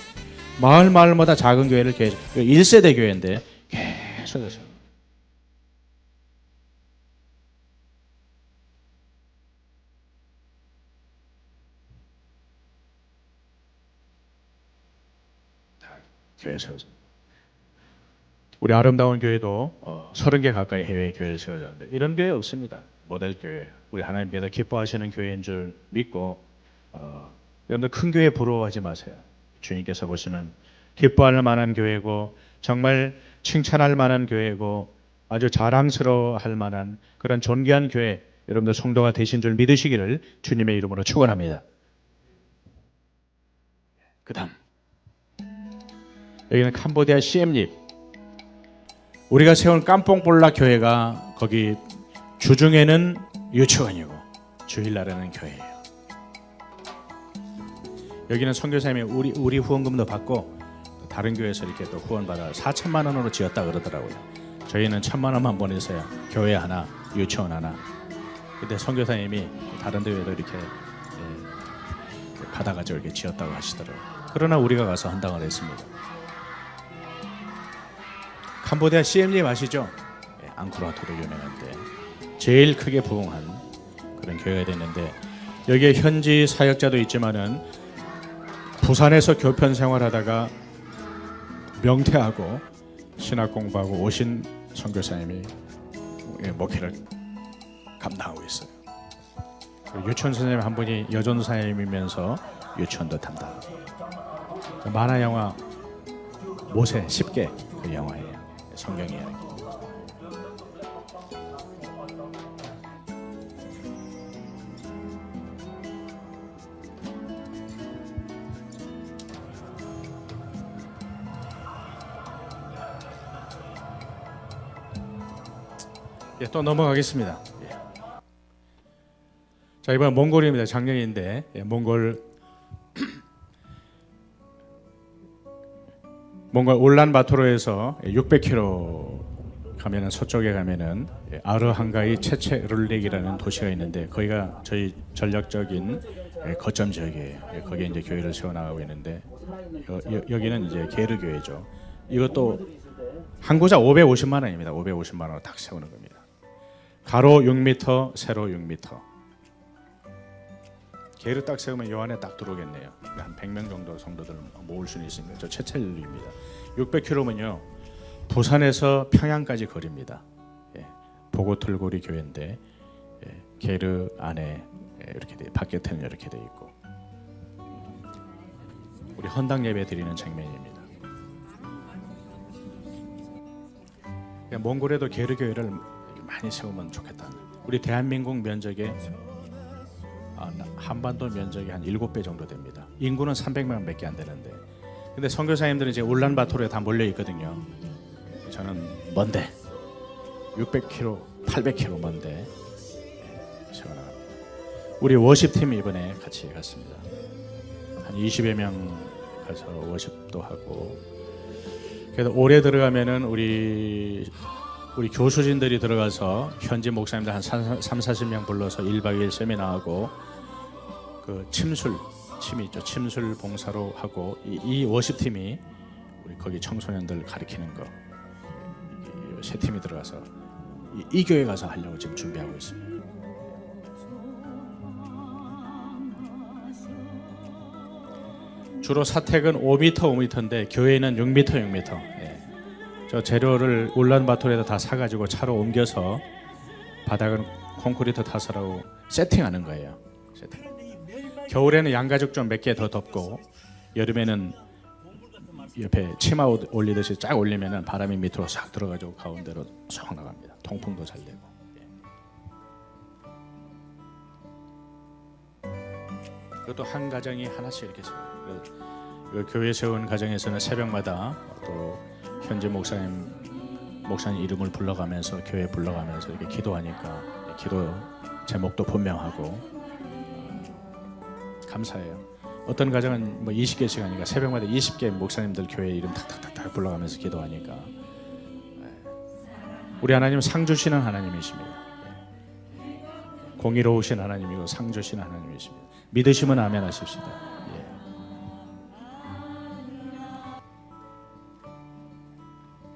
[SPEAKER 1] 마을마다 작은 교회를 계속 1세대 교회인데 계속해서 교회 세워져. 우리 아름다운 교회도 30개 가까이 해외 교회를 세워졌는데 이런 교회 없습니다. 모델 교회. 우리 하나님께서 기뻐하시는 교회인 줄 믿고 여러분들 큰 교회 부러워하지 마세요. 주님께서 보시는 기뻐할 만한 교회고 정말 칭찬할 만한 교회고 아주 자랑스러워할 만한 그런 존귀한 교회 여러분들 성도가 되신 줄 믿으시기를 주님의 이름으로 축원합니다. 그 다음 여기는 캄보디아 시엠립. 우리가 세운 깜뽕볼라 교회가 거기 주중에는 유치원이고 주일날에는 교회예요. 여기는 선교사님이 우리 후원금도 받고 다른 교회에서 이렇게 또 후원 받아 4천만 원으로 지었다 그러더라고요. 저희는 1,000만 원만 보내서요. 교회 하나, 유치원 하나. 근데 선교사님이 다른 데에도 이렇게 받아가지고 이렇게 지었다고 하시더라고요. 그러나 우리가 가서 헌당을 했습니다. 캄보디아 시엠립 아시죠? 앙코르와트로 유명한데 제일 크게 부흥한 그런 교회가 됐는데 여기에 현지 사역자도 있지만은 부산에서 교편 생활하다가 명퇴하고 신학 공부하고 오신 선교사님이 목회를 감당하고 있어요. 유치원 선생님 한 분이 여전사님이면서 유치원도 담당하고 만화 영화 모세 10개 그 영화예요. 성경 이야기. 또 넘어가겠습니다. 자, 이번 몽골입니다. 작년인데 몽골 울란바토르에서 600km 가면은 서쪽에 가면은 아르한가이 체체룰렉이라는 도시가 있는데 거기가 저희 전략적인 거점 지역이에요. 거기에 이제 교회를 세워 나가고 있는데 여기는 이제 게르 교회죠. 이것도 한 구자 550만 원입니다. 550만 원으로 딱 세우는 겁니다. 가로 6m, 세로 6m. 게르 딱 세우면 요 안에 딱 들어오겠네요. 한 100명 정도 성도들 모을 수는 있습니다. 저 체첼루입니다. 600km면요 부산에서 평양까지 거리입니다. 보고틀고리 교회인데 게르 안에 이렇게 바깥에는 이렇게 돼 있고 우리 헌당 예배 드리는 장면입니다. 몽골에도 게르 교회를 많이 세우면 좋겠다. 우리 대한민국 면적에 한반도 면적이 한 7배 정도 됩니다. 인구는 300만 밖에 안 되는데 근데 선교사님들은 이제 울란바토르에 다 몰려 있거든요. 저는 먼데 600km, 800km 먼데 세워나갑니다. 우리 워십팀이 이번에 같이 갔습니다. 한 20여 명 가서 워십도 하고 그래도 올해 들어가면은 우리 교수진들이 들어가서 현지 목사님들 한 30-40명 불러서 1박 2일 세미나하고 그 침술 있죠. 침술 봉사로 하고 이 워십팀이 우리 거기 청소년들 가르치는 거 세 팀이 들어가서 이 교회 가서 하려고 지금 준비하고 있습니다. 주로 사택은 5m, 5m인데 교회는 6m, 6m. 저 재료를 울란바토르에다 다 사가지고 차로 옮겨서 바닥은 콘크리트 타설하고 세팅하는 거예요. 세팅. 겨울에는 양가죽 좀 몇 개 더 덮고 여름에는 옆에 치마 올리듯이 쫙 올리면은 바람이 밑으로 싹 들어가지고 가운데로 쏙 나갑니다. 통풍도 잘 되고. 그것도 한 가정이 하나씩 이렇게 세워요. 그 교회 세운 가정에서는 새벽마다 또 현재 목사님 이름을 불러가면서 교회 불러가면서 이렇게 기도하니까 기도 제목도 분명하고 감사해요. 어떤 가정은 뭐 20개씩 하니까 새벽마다 20개 목사님들 교회 이름 탁탁탁탁 불러가면서 기도하니까 우리 하나님은 상 주시는 하나님이십니다. 공의로우신 하나님이고 상 주시는 하나님이십니다. 믿으시면 아멘 하십시다.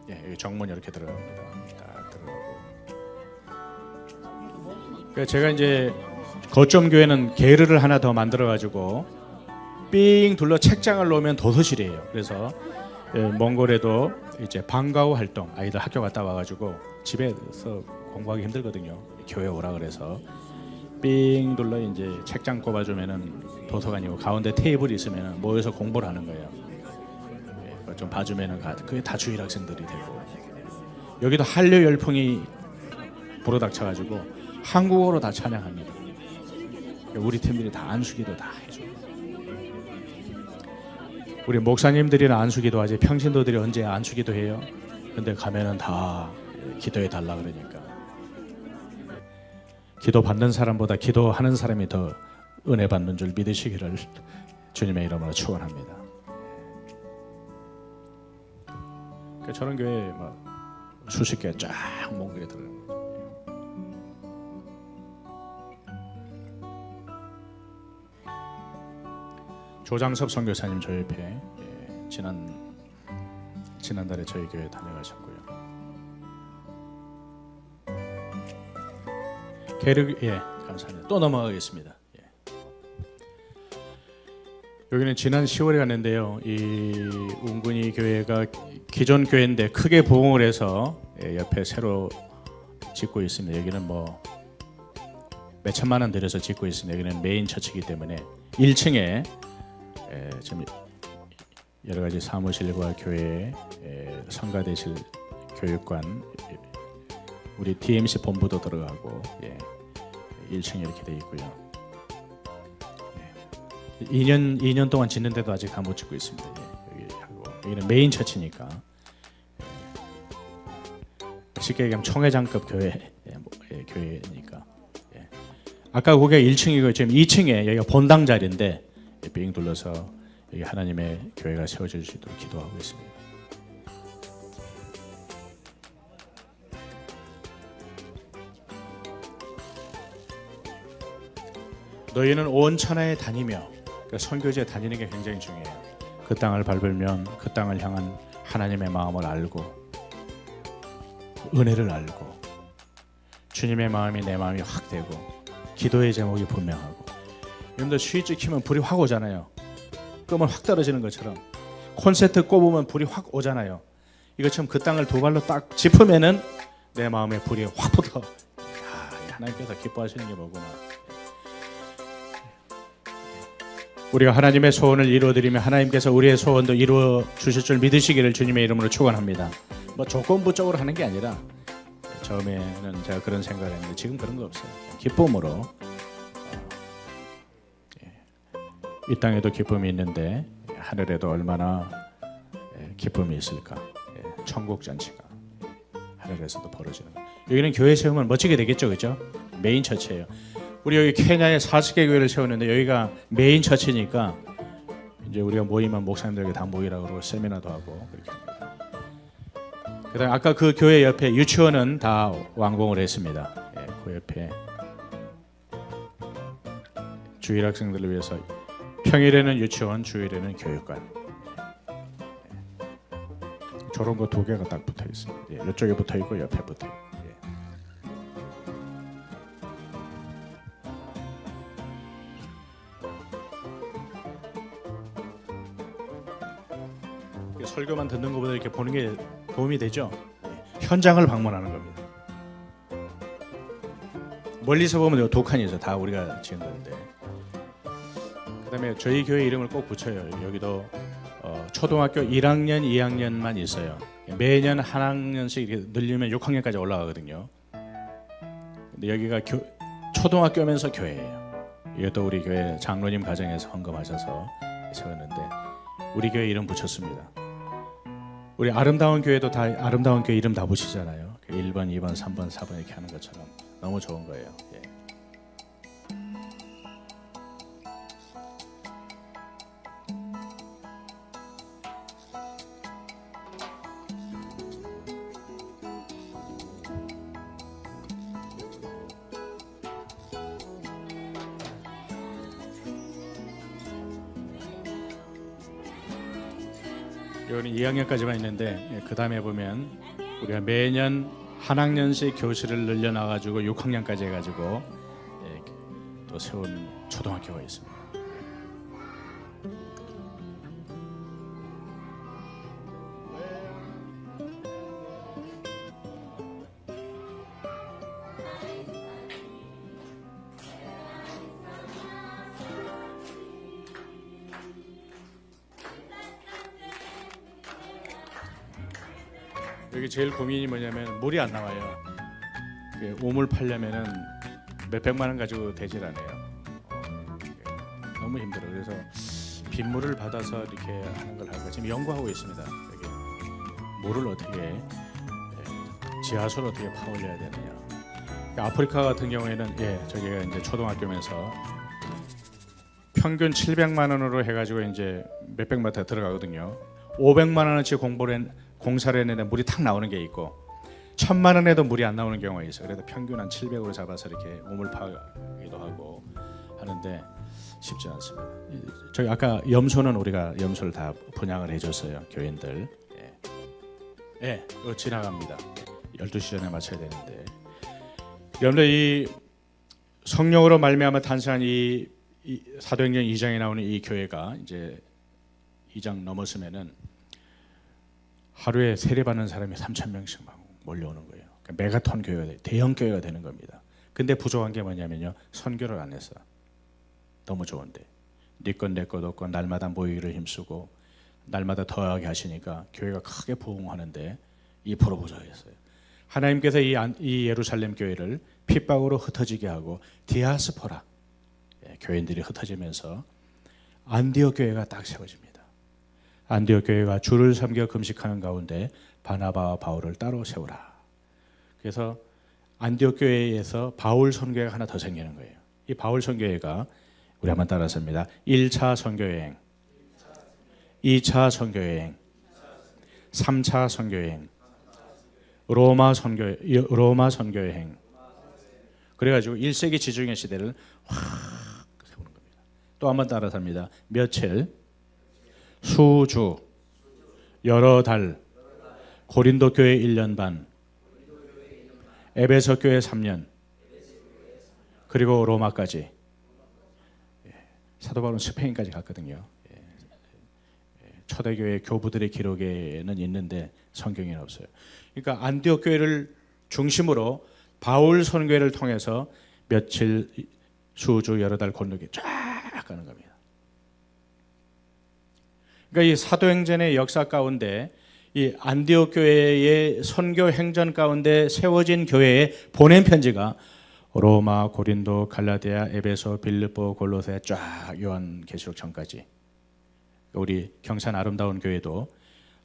[SPEAKER 1] 예, 정문 이렇게 들어갑니다. 딱 들어가고. 그러니까 제가 이제 거점 교회는 게르를 하나 더 만들어 가지고 삥 둘러 책장을 놓으면 도서실이에요. 그래서 몽골에도 이제 방과후 활동, 아이들 학교 갔다 와가지고 집에서 공부하기 힘들거든요. 교회 오라 그래서 삥 둘러 이제 책장 꼽아주면은 도서관이고 가운데 테이블이 있으면은 모여서 공부를 하는 거예요. 좀 봐주면은 그게 다 주일 학생들이 되고 여기도 한류 열풍이 불어닥쳐가지고 한국어로 다 찬양합니다. 우리 팀들이 다 안수기도 다 해줘. 우리 목사님들이나 안수기도 하지 평신도들이 언제 안수기도 해요? 근데 가면은 다 기도해 달라 그러니까 기도 받는 사람보다 기도하는 사람이 더 은혜 받는 줄 믿으시기를 주님의 이름으로 축원합니다. 저런 교회 막 수십 개 쫙 몽골에 들어갑니다. 조장섭 선교사님 저희 옆에 지난달에 저희 교회 다녀가셨고요. 게르 감사합니다. 또 넘어가겠습니다. 여기는 지난 10월에 갔는데요. 이 운군이 교회가 기존 교회인데 크게 부흥을 해서 옆에 새로 짓고 있습니다. 여기는 뭐 몇천만 원 들여서 짓고 있습니다. 여기는 메인 처치이기 때문에 1층에 지금 여러 가지 사무실과 교회, 성가대실, 교육관, 우리 DMC 본부도 들어가고 1층에 이렇게 돼 있고요. 2년 동안 짓는데도 아직 다 못 짓고 있습니다. 여기는 메인 처치니까 쉽게 얘기하면 총회장급 교회니까. 아까 거기가 1층이고 지금 2층에 여기가 본당 자리인데 빙 둘러서 여기 하나님의 교회가 세워질 수 있도록 기도하고 있습니다. 너희는 온 천하에 다니며 그러니까 선교지에 다니는 게 굉장히 중요해요. 그 땅을 밟으면 그 땅을 향한 하나님의 마음을 알고 은혜를 알고 주님의 마음이 내 마음이 확 되고 기도의 제목이 분명하고 여러분들 스위치 키면 불이 확 오잖아요. 끄면 확 떨어지는 것처럼 콘센트 꼽으면 불이 확 오잖아요. 이것처럼 그 땅을 두 발로 딱 짚으면은 내 마음에 불이 확 붙어. 하나님께서 기뻐하시는 게 뭐구나. 우리가 하나님의 소원을 이루어드리면 하나님께서 우리의 소원도 이루어 주실 줄 믿으시기를 주님의 이름으로 축원합니다. 뭐 조건부적으로 하는 게 아니라 처음에는 제가 그런 생각을 했는데 지금 그런 거 없어요. 기쁨으로 이 땅에도 기쁨이 있는데 하늘에도 얼마나 기쁨이 있을까. 천국 잔치가 하늘에서도 벌어지는 거. 여기는 교회 세우면 멋지게 되겠죠, 그죠? 메인 처치예요. 우리 여기 케냐에 40개 교회를 세웠는데 여기가 메인 처치니까 이제 우리가 모이면 목사님들에게 다 모이라고 그러고 세미나도 하고 그렇게 합니다. 그다음에 아까 그 교회 옆에 유치원은 다 완공을 했습니다. 그 옆에 주일 학생들을 위해서 평일에는 유치원, 주일에는 교육관. 저런 거 두 개가 딱 붙어 있습니다. 이쪽에 붙어 있고 옆에 붙어 있고. 설교만 듣는 것보다 이렇게 보는 게 도움이 되죠. 현장을 방문하는 겁니다. 멀리서 보면 두 칸이죠. 다 우리가 지은 건데. 그다음에 저희 교회 이름을 꼭 붙여요. 여기도 초등학교 1학년, 2학년만 있어요. 매년 한 학년씩 이렇게 늘리면 6학년까지 올라가거든요. 근데 여기가 초등학교면서 교회예요. 이것도 우리 교회 장로님 가정에서 헌금하셔서 세웠는데 우리 교회 이름 붙였습니다. 우리 아름다운 교회도 다 아름다운 교회 이름 다 붙이잖아요. 1번, 2번, 3번, 4번 이렇게 하는 것처럼 너무 좋은 거예요. 예. 이거는 2학년까지만 있는데 그 다음에 보면 우리가 매년 한 학년씩 교실을 늘려놔가지고 6학년까지 해가지고 또 세운 초등학교가 있습니다. 여기 제일 고민이 뭐냐면 물이 안 나와요. 우물 팔려면은 몇백만 원 가지고 되질 않아요. 너무 힘들어요. 그래서 빗물을 받아서 이렇게 하는 걸 하고 지금 연구하고 있습니다. 여기 물을 어떻게 지하수를 어떻게 파올려야 되느냐. 아프리카 같은 경우에는 저기가 이제 초등학교면서 평균 700만 원으로 해가지고 이제 몇백만 원 들어가거든요. 500만 원어치 공사를 했는데 물이 탁 나오는 게 있고 1000만 원에도 물이 안 나오는 경우가 있어요. 그래서 평균 한 700으로 잡아서 이렇게 우물 파기도 하고 하는데 쉽지 않습니다. 저기 아까 염소는 우리가 염소를 다 분양을 해줬어요. 교인들. 이거 지나갑니다. 12시 전에 마쳐야 되는데 여러분들 이 성령으로 말미암아 탄생한 이 사도행전 2장에 나오는 이 교회가 이제 2장 넘었으면은 하루에 세례받는 사람이 3,000명씩 막 몰려오는 거예요. 그러니까 메가톤 교회가 대형 교회가 되는 겁니다. 근데 부족한 게 뭐냐면요, 선교를 안 했어. 너무 좋은데 네 것 내 것 없고 날마다 모이기를 힘쓰고 날마다 더하게 하시니까 교회가 크게 부흥하는데 2% 부족했어요. 하나님께서 이 예루살렘 교회를 핍박으로 흩어지게 하고 디아스포라 교인들이 흩어지면서 안디옥 교회가 딱 세워집니다. 안디옥 교회가 주를 섬겨 금식하는 가운데 바나바와 바울을 따로 세우라. 그래서 안디옥 교회에서 바울 선교회가 하나 더 생기는 거예요. 이 바울 선교회가 우리 한번 따라서입니다. 1차 선교여행, 2차 선교여행, 3차 선교여행, 로마 선교여행. 그래가지고 1세기 지중해 시대를 확 세우는 겁니다. 또 한번 따라서입니다. 며칠, 수주, 여러 달, 고린도 교회 1년 반, 에베소 교회 3년, 그리고 로마까지. 사도 바울은 스페인까지 갔거든요. 초대교회 교부들의 기록에는 있는데 성경에는 없어요. 그러니까 안디옥 교회를 중심으로 바울 선교회를 통해서 며칠, 수주, 여러 달 건너게 쫙 가는 겁니다. 그러니까 이 사도행전의 역사 가운데 이 안디옥 교회의 선교 행전 가운데 세워진 교회에 보낸 편지가 로마, 고린도, 갈라디아, 에베소, 빌립보, 골로새 쫙 요한계시록 전까지. 우리 경산 아름다운 교회도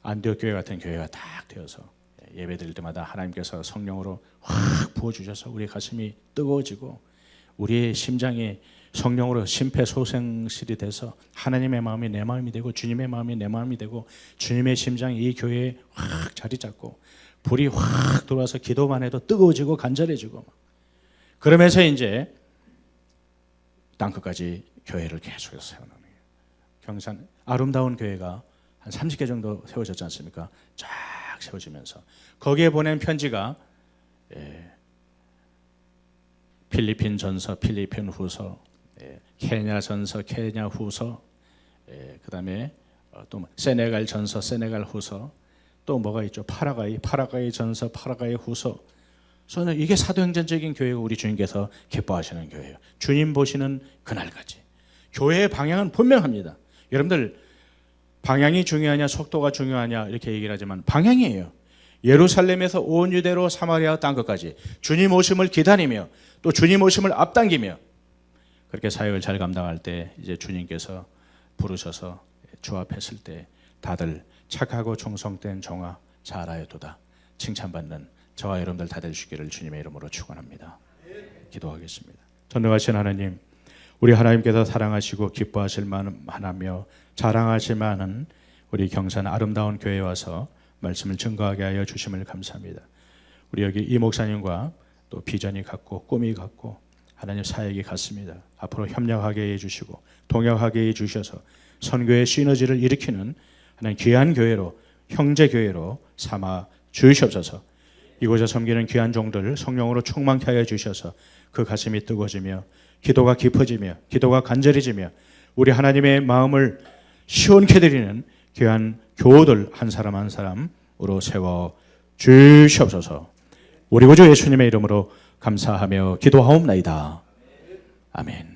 [SPEAKER 1] 안디옥 교회 같은 교회가 딱 되어서 예배 드릴 때마다 하나님께서 성령으로 확 부어주셔서 우리 가슴이 뜨거워지고 우리의 심장이 성령으로 심폐소생술이 돼서 하나님의 마음이 내 마음이 되고 주님의 마음이 내 마음이 되고 주님의 심장이 이 교회에 확 자리 잡고 불이 확 들어와서 기도만 해도 뜨거워지고 간절해지고 그러면서 이제 땅끝까지 교회를 계속해서 세워나가는 거예요. 경산 아름다운 교회가 한 30개 정도 세워졌지 않습니까? 쫙 세워지면서 거기에 보낸 편지가 필리핀 전서, 필리핀 후서, 케냐 전서, 케냐 후서, 그다음에 또 세네갈 전서, 세네갈 후서, 또 뭐가 있죠? 파라과이 전서, 파라과이 후서. 저는 이게 사도행전적인 교회가 우리 주님께서 기뻐하시는 교회예요. 주님 보시는 그날까지. 교회의 방향은 분명합니다. 여러분들 방향이 중요하냐 속도가 중요하냐 이렇게 얘기를 하지만 방향이에요. 예루살렘에서 온 유대로 사마리아 땅끝까지 주님 오심을 기다리며 또 주님 오심을 앞당기며 그렇게 사역을 잘 감당할 때 이제 주님께서 부르셔서 주 앞에 설 때 다들 착하고 충성된 종아 잘하였도다 칭찬받는 저와 여러분들 다 되시기를 주님의 이름으로 축원합니다. 기도하겠습니다. 전능하신 하나님, 우리 하나님께서 사랑하시고 기뻐하실 만하며 자랑하실 만한 우리 경산 아름다운 교회에 와서 말씀을 증거하게 하여 주심을 감사합니다. 우리 여기 이 목사님과 또 비전이 같고 꿈이 같고 하나님 사역이 같습니다. 앞으로 협력하게 해주시고 동역하게 해주셔서 선교의 시너지를 일으키는 하나님 귀한 교회로 형제 교회로 삼아 주시옵소서. 이곳에 섬기는 귀한 종들 성령으로 충만케 하여 주셔서 그 가슴이 뜨거워지며 기도가 깊어지며 기도가 간절해지며 우리 하나님의 마음을 시원케 드리는 귀한 교우들 한 사람 한 사람으로 세워 주시옵소서. 우리 구주 예수님의 이름으로 감사하며 기도하옵나이다. 아멘.